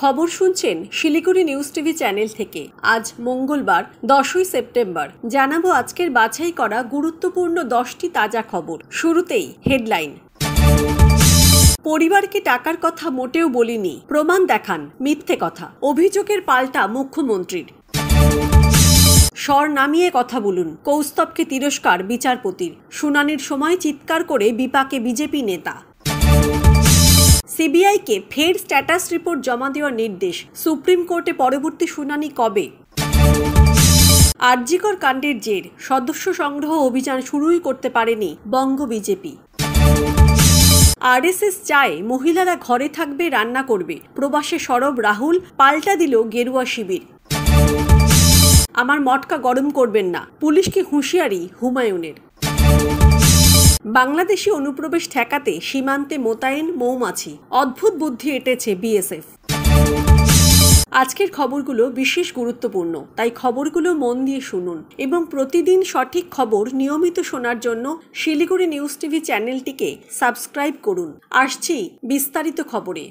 খবর শুনছেন Siliguri news TV channel থেকে। আজ মঙ্গলবার 10ই সেপ্টেম্বর। জানাবো আজকের বাছাই করা গুরুত্বপূর্ণ 10টি তাজা খবর। শুরুতেই হেডলাইন। পরিবারকে টাকার কথা মোটেও বলিনি, প্রমাণ দেখান, মিথ্যে কথা। অভিযোগের পাল্টা মুখ্যমন্ত্রীর। স্বর নামিয়ে কথা বলুন, কৌস্তবকে তিরস্কার বিচারপতির। শুনানির সময় চিৎকার করে বিপাকে বিজেপি নেতা। সিবিআইকে ফের স্ট্যাটাস রিপোর্ট জমা দেওয়ার নির্দেশ। সুপ্রিম কোর্টে পরবর্তী শুনানি কবে? আরজিকর কাণ্ডের জের, সদস্য সংগ্রহ অভিযান শুরুই করতে পারেনি বঙ্গ বিজেপি। আরএসএস চায় মহিলারা ঘরে থাকবে, রান্না করবে। প্রবাসে সরব রাহুল, পাল্টা দিল গেরুয়া শিবির। আমার মটকা গরম করবেন না, পুলিশকে হুঁশিয়ারি হুমায়ুনের। বাংলাদেশি অনুপ্রবেশ ঠেকাতে সীমান্তে মোতায়েন মৌমাছি। অদ্ভুত বুদ্ধি এঁটেছে বিএসএফ। আজকের খবরগুলো বিশেষ গুরুত্বপূর্ণ, তাই খবরগুলো মন দিয়ে শুনুন এবং প্রতিদিন সঠিক খবর নিয়মিত শোনার জন্য শিলিগুড়ি নিউজ টিভি চ্যানেলটিকে সাবস্ক্রাইব করুন। আসছি বিস্তারিত খবরে।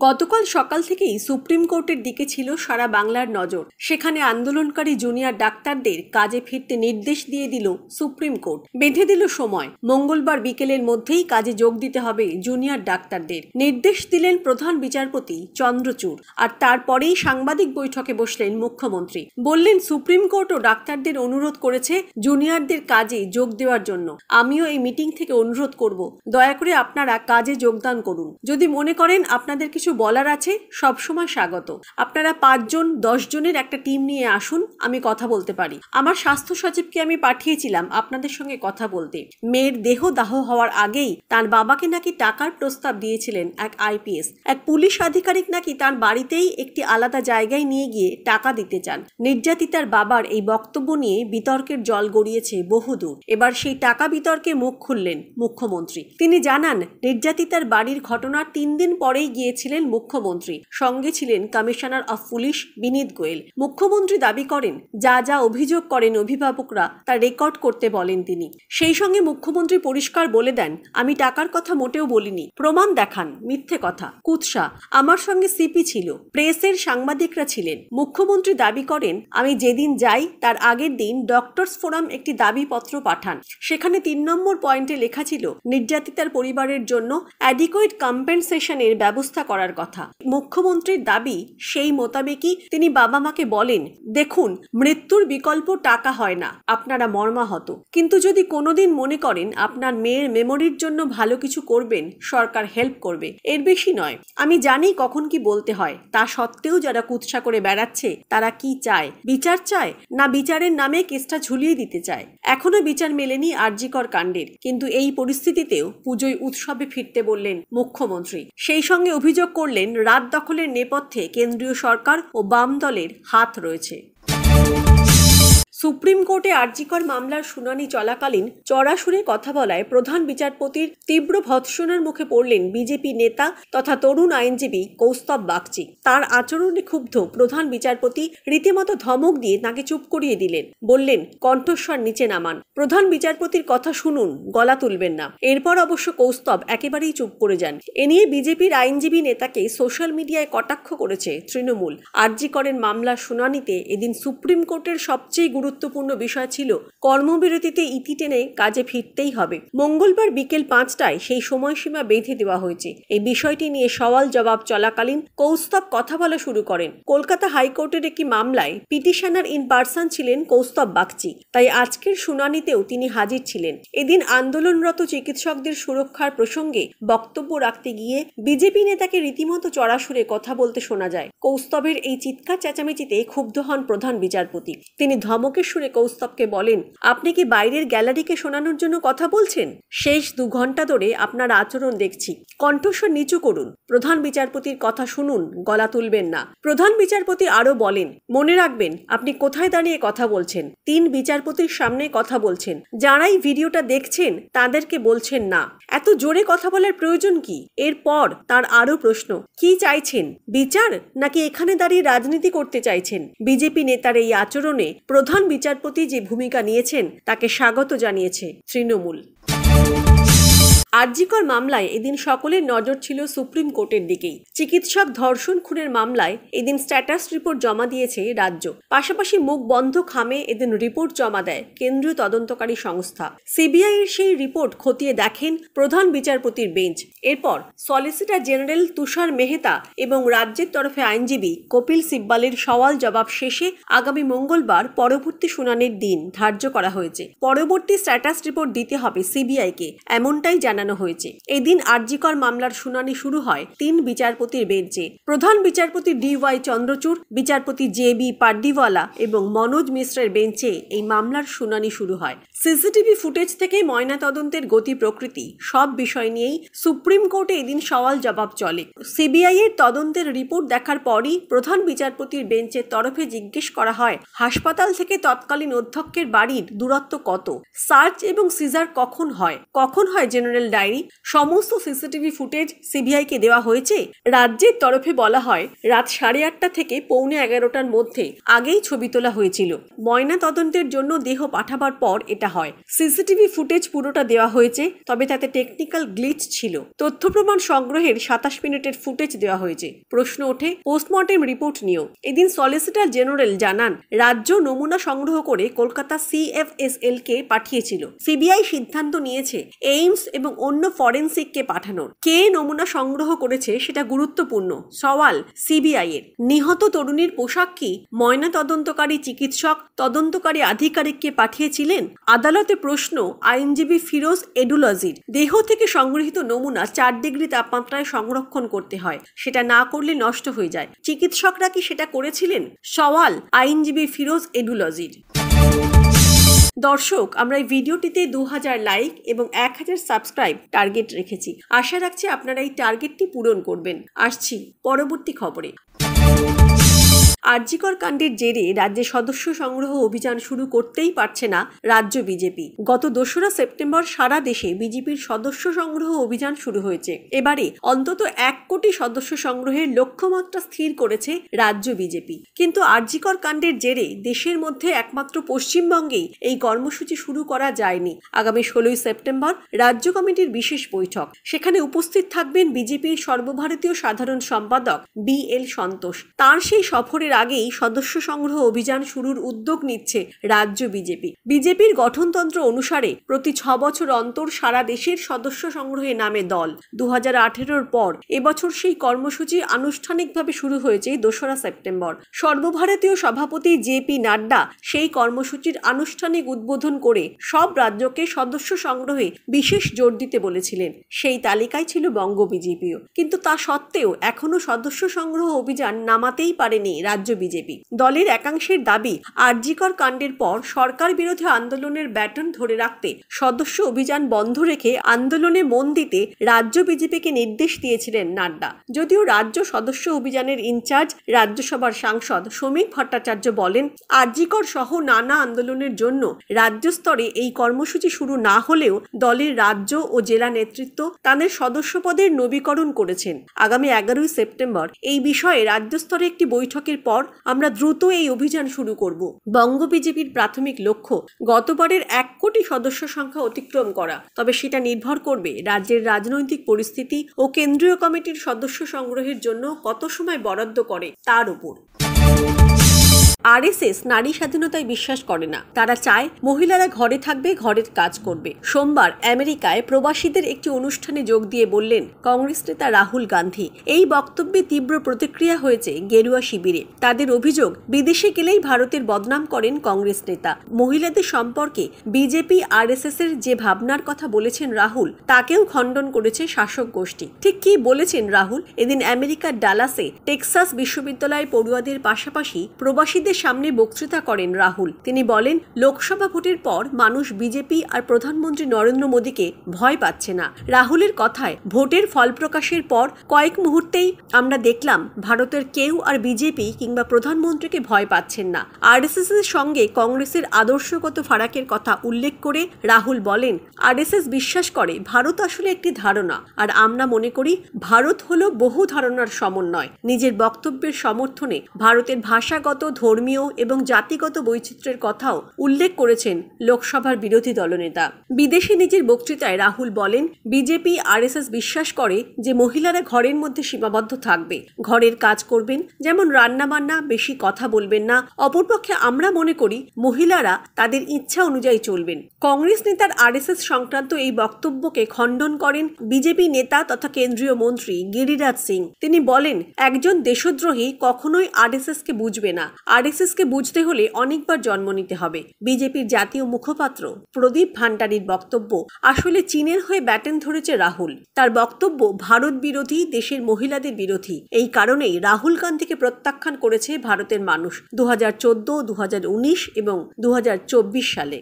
গতকাল সকাল থেকেই সুপ্রিম কোর্টের দিকে ছিল সারা বাংলার নজর। সেখানে আন্দোলনকারী জুনিয়র ডাক্তারদের কাজে ফিরতে নির্দেশ দিয়ে দিল সুপ্রিম কোর্ট। বেঁধে দিল সময়। মঙ্গলবার বিকেলের মধ্যেই কাজে যোগ দিতে হবে জুনিয়র ডাক্তারদের। নির্দেশ দিলেন প্রধান বিচারপতি চন্দ্রচূড়। আর তারপরেই সাংবাদিক বৈঠকে বসলেন মুখ্যমন্ত্রী। বললেন, সুপ্রিম কোর্টও ডাক্তারদের অনুরোধ করেছে জুনিয়রদের কাজে যোগ দেওয়ার জন্য। আমিও এই মিটিং থেকে অনুরোধ করব, দয়া করে আপনারা কাজে যোগদান করুন। যদি মনে করেন আপনাদের কিছু বলার আছে, সবসময় স্বাগত। আপনারা 5 জন 10 জনের একটা টিম নিয়ে আসুন, আমি কথা বলতে পারি। আমার স্বাস্থ্য সচিবকে আমি পাঠিয়েছিলাম আপনাদের সঙ্গে কথা বলতে। মেয়ের দেহ দাহ হওয়ার আগেই তার বাবাকে নাকি টাকার প্রস্তাব দিয়েছিলেন এক আইপিএস। এক পুলিশ আধিকারিক নাকি তার বাড়িতেই একটি আলাদা জায়গায় নিয়ে গিয়ে টাকা দিতে চান। নির্যাতিতার বাবার এই বক্তব্য নিয়ে বিতর্কের জল গড়িয়েছে বহুদূর। এবার সেই টাকা বিতর্কে মুখ খুললেন মুখ্যমন্ত্রী। তিনি জানান, নির্যাতিতার বাড়ির ঘটনার 3 দিন পরেই গিয়েছিলেন মুখ্যমন্ত্রী। সঙ্গে ছিলেন কমিশনার অফ পুলিশ বিনীত গোয়েল। মুখ্যমন্ত্রী দাবি করেন, যা যা অভিযোগ করেন অভিভাবকরা তা রেকর্ড করতে বলেন তিনি। সেই সঙ্গে মুখ্যমন্ত্রী পরিষ্কার বলে দেন, আমি টাকার কথা মোটেও বলিনি, প্রমাণ দেখান, মিথ্যে কথা। কুৎসা, আমার সঙ্গে সিপি ছিল, প্রেসের সাংবাদিকরা ছিলেন। মুখ্যমন্ত্রী দাবি করেন, আমি যেদিন যাই তার আগের দিন ডক্টরস ফোরাম একটি দাবিপত্র পাঠান। সেখানে 3 নম্বর পয়েন্টে লেখা ছিল নির্যাতিতার পরিবারের জন্য অ্যাডিকুয়েট কম্পেনসেশনের ব্যবস্থা করার কথা। মুখ্যমন্ত্রীর দাবি, সেই মোতাবেকই তিনি বাবা মাকে বলেন, দেখুন, মৃত্যুর বিকল্প টাকা হয় না, আপনারা মর্মাহত, কিন্তু যদি কোনোদিন মনে করেন আপনার মেয়ের মেমোরির জন্য ভালো কিছু করবেন, সরকার হেল্প করবে, এর বেশি নয়। আমি জানি কখন কি বলতে হয়। তা সত্ত্বেও যারা কুৎসা করে বেড়াচ্ছে তারা কি চায়? বিচার চায়, না বিচারের নামে কেসটা ঝুলিয়ে দিতে চায়? এখনো বিচার মেলেনি আরজিকর কাণ্ডের, কিন্তু এই পরিস্থিতিতেও পুজোয় উৎসবে ফিরতে বললেন মুখ্যমন্ত্রী। সেই সঙ্গে অভিযোগ করলেন, রাত দখলের নেপথ্যে কেন্দ্রীয় সরকার ও বাম দলের হাত রয়েছে। সুপ্রিম কোর্টে আরজিকর মামলার শুনানি চলাকালীন চড়া সুরে কথা বলায় প্রধান বিচারপতির তীব্র ভৎসনার মুখে পড়লেন বিজেপি নেতা তথা তরুণ আইনজীবী কৌস্তব বাগচি। তার আচরণে ক্ষুব্ধ প্রধান বিচারপতি রীতিমতো ধমক দিয়ে তাকে চুপ করিয়ে দিলেন। বললেন, কণ্ঠস্বর নিচে নামান, প্রধান বিচারপতির কথা শুনুন, গলা তুলবেন না। এরপর অবশ্য কৌস্তব একেবারেই চুপ করে যান। এ নিয়ে বিজেপির আইনজীবী নেতাকে সোশ্যাল মিডিয়ায় কটাক্ষ করেছে তৃণমূল। আরজিকরের মামলার শুনানিতে এদিন সুপ্রিম কোর্টের সবচেয়ে গুরুত্বপূর্ণ বিষয় ছিল কর্মবিরতিতে ইতি টেনে কাজে ফিরতেই হবে। মঙ্গলবার বিকেল 5টায় সেই সময়সীমা বেঁধে দেওয়া হয়েছে। এই বিষয়টি নিয়ে সওয়াল জবাব চলাকালীন কৌস্তব কথা বলা শুরু করেন। কলকাতা হাইকোর্টের একটি মামলায় পিটিশনার ইন পার্সন ছিলেন কৌস্তব বাগচি, তাই আজকের শুনানিতেও তিনি হাজির ছিলেন। এদিন আন্দোলনরত চিকিৎসকদের সুরক্ষার প্রসঙ্গে বক্তব্য রাখতে গিয়ে বিজেপি নেতাকে রীতিমতো চড়া সুরে কথা বলতে শোনা যায়। কৌস্তবের এই চিৎকার চেঁচামেচিতে ক্ষুব্ধ হন প্রধান বিচারপতি। তিনি ধমকের সুরে কৌস্তবকে বলেন, আপনি কি বাইরের গ্যালারিকে শোনানোর জন্য কথা বলছেন? শেষ 2 ঘন্টা ধরে আপনার আচরণ দেখছি, কণ্ঠস্বর নিচু করুন, প্রধান বিচারপতির কথা শুনুন, গলা তুলবেন না। প্রধান বিচারপতি আরো বলেন, মনে রাখবেন আপনি কোথায় দাঁড়িয়ে কথা বলছেন। 3 বিচারপতির সামনে কথা বলছেন। যারাই ভিডিওটা দেখছেন তাদেরকে বলছেন না। এত জোরে কথা বলার প্রয়োজন কি? এরপর তার আরো প্রশ্ন, কি চাইছেন, বিচার নাকি এখানে দাঁড়িয়ে রাজনীতি করতে চাইছেন? বিজেপি নেতার এই আচরণে প্রধান বিচারপতি যে ভূমিকা নিয়েছেন তাকে স্বাগত জানিয়েছে তৃণমূল। আরজিকর মামলায় এদিন সকলের নজর ছিল সুপ্রিম কোর্টের দিকেই। চিকিৎসক ধর্ষণ খুনের মামলায় এদিন স্ট্যাটাস রিপোর্ট জমা দিয়েছে রাজ্য। পাশাপাশি মুখ বন্ধ খামে এদিন রিপোর্ট জমা দেয় কেন্দ্রীয় তদন্তকারী সংস্থা। সিবিআই এর সেই রিপোর্ট খতিয়ে দেখেন প্রধান বিচারপতির বেঞ্চ। এরপর সলিসিটর জেনারেল তুষার মেহতা এবং রাজ্যের তরফে আইনজীবী কপিল সিব্বালের সওয়াল জবাব শেষে আগামী মঙ্গলবার পরবর্তী শুনানির দিন ধার্য করা হয়েছে। পরবর্তী স্ট্যাটাস রিপোর্ট দিতে হবে সিবিআইকে, এমনটাই জানানো হয়েছে। এদিন আরজিকর মামলার শুনানি শুরু হয় 3 বিচারপতির বেঞ্চে। প্রধান বিচারপতি DY চন্দ্রচূড়, বিচারপতি JB পাড্ডিওয়ালা এবং মনোজ মিশ্রের বেঞ্চে এই মামলার শুনানি শুরু হয়। সিসিটিভি ফুটেজ থেকে ময়নাতদন্তের গতি প্রকৃতি সব বিষয় নিয়েই সুপ্রিম কোর্টে এদিন সওয়াল জবাব চলে। সিবিআই এর তদন্তের রিপোর্ট দেখার পরই প্রধান বিচারপতির বেঞ্চের তরফে জিজ্ঞেস করা হয়, হাসপাতাল থেকে তৎকালীন অধ্যক্ষের বাড়ির দূরত্ব কত, সার্চ এবং সিজার কখন হয় জেনারেল ডায়েরি, সমস্ত সিসিটিভি ফুটেজ সিবিআই কে দেওয়া হয়েছে। রাজ্যের তরফে বলা হয় রাত 8:30 থেকে 11:15 মধ্যে আগেই ছবি তোলা হয়েছিল। ময়না তদন্তের জন্য দেহ পাঠাবার পর এটা হয়। সিসিটিভি ফুটেজ পুরোটা দেওয়া হয়েছে, তবে তাতে টেকনিক্যাল গ্লিচ ছিল। তথ্য প্রমাণ সংগ্রহের 27 মিনিটের ফুটেজ দেওয়া হয়েছে। প্রশ্ন ওঠে পোস্টমর্টেম রিপোর্ট নিয়েও। এদিন সলিসিটর জেনারেল জানান রাজ্য নমুনা সংগ্রহ করে কলকাতা CFSL কে পাঠিয়েছিল। সিবিআই সিদ্ধান্ত নিয়েছে এইমস এবং অন্য ফরেনসিককে পাঠানোর। কে নমুনা সংগ্রহ করেছে সেটা গুরুত্বপূর্ণ। সওয়াল সিবিআই এর, নিহত তরুণীর পোশাক কি ময়না তদন্তকারী চিকিৎসক তদন্তকারী আধিকারিককে পাঠিয়েছিলেন? আদালতে প্রশ্ন আইনজীবী ফিরোজ এডুলজির। দেহ থেকে সংগৃহীত নমুনা 4 ডিগ্রি তাপমাত্রায় সংরক্ষণ করতে হয়, সেটা না করলে নষ্ট হয়ে যায়। চিকিৎসকরা কি সেটা করেছিলেন? সওয়াল আইনজীবী ফিরোজ এডুলজির। দর্শক, আমরা এই ভিডিওটিতে 2000 লাইক এবং 1000 সাবস্ক্রাইব টার্গেট রেখেছি। আশা রাখছি আপনারা এই টার্গেটটি পূরণ করবেন। আসছি পরবর্তী খবরে। আরজিকর কাণ্ডের জেরে রাজ্যে সদস্য সংগ্রহ অভিযান শুরু করতেই পারছে না রাজ্য বিজেপি। গত 2রা সেপ্টেম্বর সারা দেশে বিজেপির সদস্য সংগ্রহ অভিযান শুরু হয়েছে। এবারে অন্তত 1 কোটি সদস্য সংগ্রহের লক্ষ্যমাত্রা স্থির করেছে রাজ্য বিজেপি। কিন্তু আরজিকর কাণ্ডের জেরে দেশের মধ্যে একমাত্র পশ্চিমবঙ্গেই এই কর্মসূচি শুরু করা যায়নি। আগামী 16ই সেপ্টেম্বর রাজ্য কমিটির বিশেষ বৈঠক। সেখানে উপস্থিত থাকবেন বিজেপির সর্বভারতীয় সাধারণ সম্পাদক BL সন্তোষ। তার সেই সফরের আগেই সদস্য সংগ্রহ অভিযান শুরুর উদ্যোগ নিচ্ছে রাজ্য বিজেপি। বিজেপির গঠনতন্ত্র অনুসারে প্রতি 6 বছর অন্তর সারা দেশের সদস্য সংগ্রহে নামে দল। 2018-র পর এবছর সেই কর্মসূচি আনুষ্ঠানিকভাবে শুরু হয়েছে 2রা সেপ্টেম্বর। সর্বভারতীয় সভাপতি JP নাড্ডা সেই কর্মসূচির আনুষ্ঠানিক উদ্বোধন করে সব রাজ্যকে সদস্য সংগ্রহে বিশেষ জোর দিতে বলেছিলেন। সেই তালিকায় ছিল বঙ্গ বিজেপিও। কিন্তু তা সত্ত্বেও এখনো সদস্য সংগ্রহ অভিযান নামাতেই পারেনি রাজ্য বিজেপি। দলের একাংশের দাবি আরজিকর কাণ্ডের পর সরকার বিরোধী আন্দোলনের ব্যাটন ধরে রাখতে সদস্য অভিযান বন্ধ রেখে আন্দোলনে মন দিতে রাজ্য বিজেপিকে নির্দেশ দিয়েছিলেন নাড্ডা। যদিও রাজ্য সদস্য অভিযানের ইনচার্জ রাজ্যসভার সাংসদ শ্রমিক ভট্টাচার্য বলেন আরজিকর সহ নানা আন্দোলনের জন্য রাজ্য স্তরে এই কর্মসূচি শুরু না হলেও দলের রাজ্য ও জেলা নেতৃত্ব তাদের সদস্য পদের নবীকরণ করেছেন। আগামী 11ই সেপ্টেম্বর এই বিষয়ে রাজ্য স্তরে একটি বৈঠকের পর আমরা দ্রুত এই অভিযান শুরু করব। বঙ্গ বিজেপির প্রাথমিক লক্ষ্য গতবারের 1 কোটি সদস্য সংখ্যা অতিক্রম করা। তবে সেটা নির্ভর করবে রাজ্যের রাজনৈতিক পরিস্থিতি ও কেন্দ্রীয় কমিটির সদস্য সংগ্রহের জন্য কত সময় বরাদ্দ করে তার উপর। RSS নারী স্বাধীনতায় বিশ্বাস করে না। তারা চায় মহিলারা ঘরে থাকবে, ঘরের কাজ করবে। সোমবার আমেরিকায় প্রবাসীদের একটি অনুষ্ঠানে যোগ দিয়ে বললেন কংগ্রেস নেতা রাহুল গান্ধী। এই বক্তব্যে তীব্র প্রতিক্রিয়া হয়েছে গেরুয়া শিবিরে। তাদের অভিযোগ বিদেশে গেলেই ভারতের বদনাম করেন কংগ্রেস নেতা। মহিলাদের সম্পর্কে বিজেপি RSS এর যে ভাবনার কথা বলেছেন রাহুল, তাকেও খণ্ডন করেছে শাসক গোষ্ঠী। ঠিক কি বলেছেন রাহুল? এদিন আমেরিকার ডালাসে টেক্সাস বিশ্ববিদ্যালয়ের পড়ুয়াদের পাশাপাশি প্রবাসীদের সামনে বক্তৃতা করেন রাহুল। তিনি বলেন লোকসভা ভোটের পর মানুষ বিজেপি আর প্রধানমন্ত্রী নরেন্দ্র মোদীকে ভয় পাচ্ছে না। রাহুলের কথায় ভোটের ফল প্রকাশের পর কয়েক মুহূর্তেই আমরা দেখলাম ভারতের কেউ আর বিজেপি কিংবা প্রধানমন্ত্রীকে ভয় পাচ্ছেন না। RSS এর সঙ্গে কংগ্রেসের আদর্শগত ফারাকের কথা উল্লেখ করে রাহুল বলেন RSS বিশ্বাস করে ভারত আসলে একটি ধারণা, আর আমরা মনে করি ভারত হলো বহু ধারণার সমন্বয়। নিজের বক্তব্যের সমর্থনে ভারতের ভাষাগত, ধর্মীয় ধর্মীয় এবং জাতিগত বৈচিত্র্যের কথাও উল্লেখ করেছেন লোকসভার বিরোধী দলনেতা। বিদেশে নিজের বক্তৃতায় রাহুল বলেন, বিজেপি আরএসএস বিশ্বাস করে যে মহিলারা ঘরের মধ্যে সীমাবদ্ধ থাকবে, ঘরের কাজ করবেন, যেমন রান্নাবান্না, বেশি কথা বলবেন না। অপরপক্ষে আমরা মনে করি মহিলারা তাদের ইচ্ছা অনুযায়ী চলবেন। কংগ্রেস নেতার আরএসএস সংক্রান্ত এই বক্তব্যকে খণ্ডন করেন বিজেপি নেতা তথা কেন্দ্রীয় মন্ত্রী গিরিরাজ সিং। তিনি বলেন, একজন দেশদ্রোহী কখনোই আরএসএসকে বুঝবে না। আরএসএসকে বুঝতে হলে অনেকবার জন্ম নিতে হবে। বিজেপির জাতীয় মুখপাত্র প্রদীপ ভান্ডারীর বক্তব্য, আসলে চীনের হয়ে ব্যাটন ধরেছে রাহুল। তার বক্তব্য ভারত বিরোধী, দেশের মহিলাদের বিরোধী। এই কারণেই রাহুল গান্ধীকে প্রত্যাখ্যান করেছে ভারতের মানুষ 2014, 2019 এবং 2024 সালে।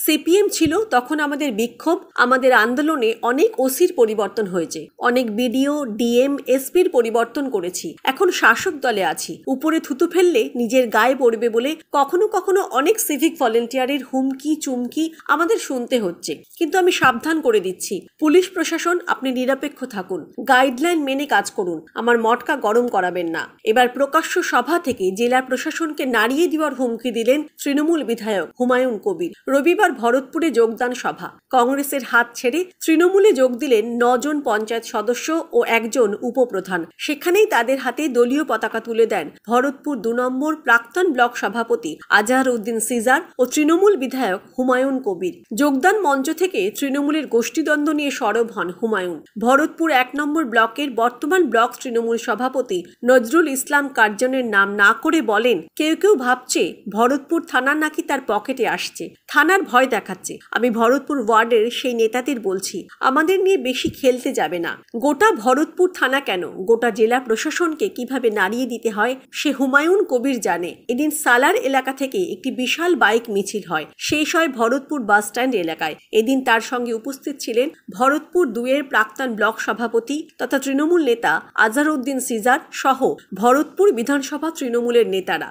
সিপিএম ছিল তখন আমাদের বিক্ষোভ, আমাদের আন্দোলনে অনেক ওসির পরিবর্তন হয়েছে, অনেক বিডিও, ডিএম, এসপির পরিবর্তন করেছি। এখন শাসক দলে আছি। উপরে থুতু ফেললে নিজের গায়ে পড়বে বলে কখনো কখনো অনেক সিভিক ভলেন্টিয়ারের হুমকি চুমকি আমাদের শুনতে হচ্ছে। কিন্তু আমি সাবধান করে দিচ্ছি, পুলিশ প্রশাসন, আপনি নিরপেক্ষ থাকুন, গাইডলাইন মেনে কাজ করুন, আমার মটকা গরম করাবেন না। এবার প্রকাশ্য সভা থেকে জেলা প্রশাসনকে নাড়িয়ে দেওয়ার হুমকি দিলেন তৃণমূল বিধায়ক হুমায়ুন কবির। রবিবার ভরতপুরে যোগদান সভা। কংগ্রেসের হাত ছেড়ে তৃণমূলে যোগ দিলেন 9 জন পঞ্চায়েত সদস্য ও 1 জন উপপ্রধান। সেখানেই তাদের হাতে দলীয় পতাকা তুলে দেন ভরতপুর 2 নম্বর প্রাক্তন ব্লক সভাপতি আজহারউদ্দিন সিজার ও তৃণমূল বিধায়ক হুমায়ুন কবির। যোগদান মঞ্চ থেকে তৃণমূলের গোষ্ঠীদ্বন্দ্ব নিয়ে সরব হন হুমায়ুন। ভরতপুর 1 নম্বর ব্লকের বর্তমান ব্লক তৃণমূল সভাপতি নজরুল ইসলাম কার্জনের নাম না করে বলেন, কেউ কেউ ভাবছে ভরতপুর থানা নাকি তার পকেটে আসছে, থানার ভয় দেখাচ্ছে। আমি ভরতপুর ওয়ার্ডের সেই নেতাদের বলছি, আমাদের নিয়ে বেশি খেলতে যাবে না। গোটা ভরতপুর থানা কেন, গোটা জেলা প্রশাসনকে কিভাবে নাড়িয়ে দিতে হয় সে হুমায়ুন কবির জানে। এদিন সালার এলাকা থেকে একটি বিশাল বাইক মিছিল হয়, শেষ হয় ভরতপুর বাস স্ট্যান্ড এলাকায়। এদিন তার সঙ্গে উপস্থিত ছিলেন ভরতপুর 2-এর প্রাক্তন ব্লক সভাপতি তথা তৃণমূল নেতা আজহারউদ্দিন সিজার সহ ভরতপুর বিধানসভা তৃণমূলের নেতারা।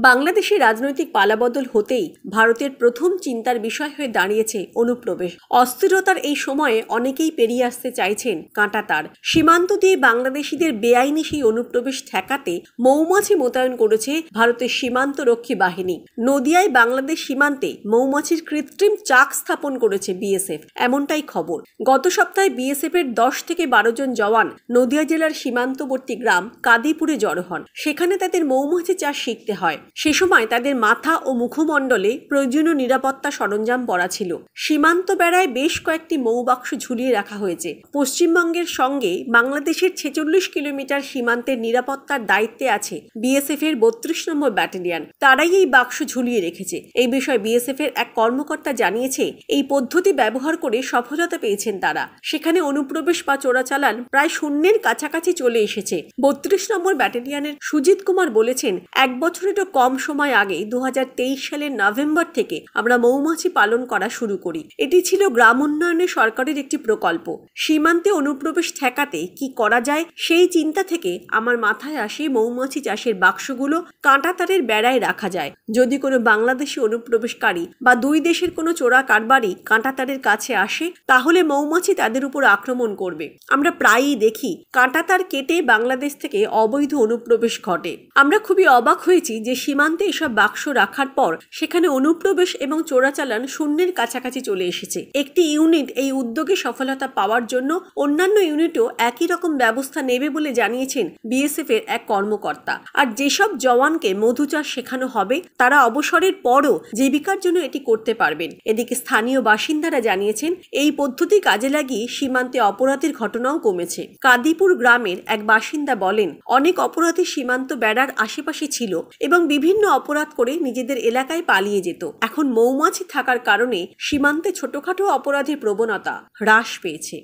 বাংলাদেশে রাজনৈতিক পালাবদল হতেই ভারতের প্রথম চিন্তার বিষয় হয়ে দাঁড়িয়েছে অনুপ্রবেশ। অস্থিরতার এই সময়ে অনেকেই পেরিয়ে আসতে চাইছেন কাঁটাতার। সীমান্ত দিয়ে বাংলাদেশিদের বেআইনি সেই অনুপ্রবেশ ঠেকাতে মৌমাছি মোতায়েন করেছে ভারতের সীমান্ত রক্ষী বাহিনী। নদিয়ায় বাংলাদেশ সীমান্তে মৌমাছির কৃত্রিম চাক স্থাপন করেছে বিএসএফ, এমনটাই খবর। গত সপ্তাহে বিএসএফ এর 10 থেকে 12 জন জওয়ান নদিয়া জেলার সীমান্তবর্তী গ্রাম কাদিপুরে জড়ো হন। সেখানে তাদের মৌমাছি চাষ শিখতে হয়। সে সময় তাদের মাথা ও মুখমণ্ডলে প্রয়োজনীয় নিরাপত্তা সরঞ্জাম পরা ছিল। সীমান্ত বেড়ায় বেশ কয়েকটি মৌবাক্স ঝুলিয়ে রাখা হয়েছে। পশ্চিমবঙ্গের সঙ্গে বাংলাদেশের 46 কিলোমিটার সীমান্তের নিরাপত্তার দায়িত্বে আছে বিএসএফ এর 32 নম্বর ব্যাটালিয়ন। তারাই এই বাক্স ঝুলিয়ে রেখেছে। এই বিষয়ে বিএসএফ এর এক কর্মকর্তা জানিয়েছে, এই পদ্ধতি ব্যবহার করে সফলতা পেয়েছেন তারা। সেখানে অনুপ্রবেশ বা চোরাচালান প্রায় শূন্যের কাছাকাছি চলে এসেছে। 32 নম্বর ব্যাটালিয়নের সুজিত কুমার বলেছেন, 1 বছরেরও কম সময় আগে 2023 সালের নভেম্বর থেকে আমরা মৌমাছি পালন করা শুরু করি। এটি ছিল গ্রাম উন্নয়নের সরকারের একটি প্রকল্প। সীমান্তে অনুপ্রবেশ ঠেকাতে কি করা যায় সেই চিন্তা থেকে আমার মাথায় আসে মৌমাছি চাষের বাক্সগুলো কাঁটাতারের বেড়ায় রাখা যায়। যদি কোনো বাংলাদেশি অনুপ্রবেশকারী বা 2 দেশের কোনো চোরা কারবারি কাঁটাতারের কাছে আসে, তাহলে মৌমাছি তাদের উপর আক্রমণ করবে। আমরা প্রায়ই দেখি কাঁটাতার কেটে বাংলাদেশ থেকে অবৈধ অনুপ্রবেশ ঘটে। আমরা খুবই অবাক হয়েছি যে সীমান্তে এসব বাক্স রাখার পর সেখানে অনুপ্রবেশ এবং চোরাচালান শূন্যের কাছাকাছি চলে এসেছে। একটি ইউনিট এই উদ্যোগে সফলতা পাওয়ার জন্য অন্যান্য ইউনিটও একই রকম ব্যবস্থা নেবে বলে জানিয়েছেন বিএসএফ এর এক কর্মকর্তা। আর যেসব জওয়ানকে মধু চাষ শেখানো হবে তারা অবসরের পরও জীবিকার জন্য এটি করতে পারবেন। এদিকে স্থানীয় বাসিন্দারা জানিয়েছেন, এই পদ্ধতি কাজে লাগিয়ে সীমান্তে অপরাধের ঘটনাও কমেছে। কাদিপুর গ্রামের এক বাসিন্দা বলেন, অনেক অপরাধী সীমান্ত বেড়ার আশেপাশে ছিল এবং বিভিন্ন অপরাধ করে নিজেদের এলাকায় পালিয়ে যেত। এখন মৌমাছি থাকার কারণে সীমান্তে ছোটখাটো অপরাধের প্রবণতা হ্রাস পেয়েছে।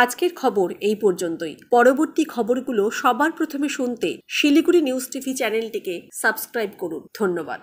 আজকের খবর এই পর্যন্তই। পরবর্তী খবরগুলো সবার প্রথমে শুনতে শিলিগুড়ি নিউজ টিভি চ্যানেলটিকে সাবস্ক্রাইব করুন। ধন্যবাদ।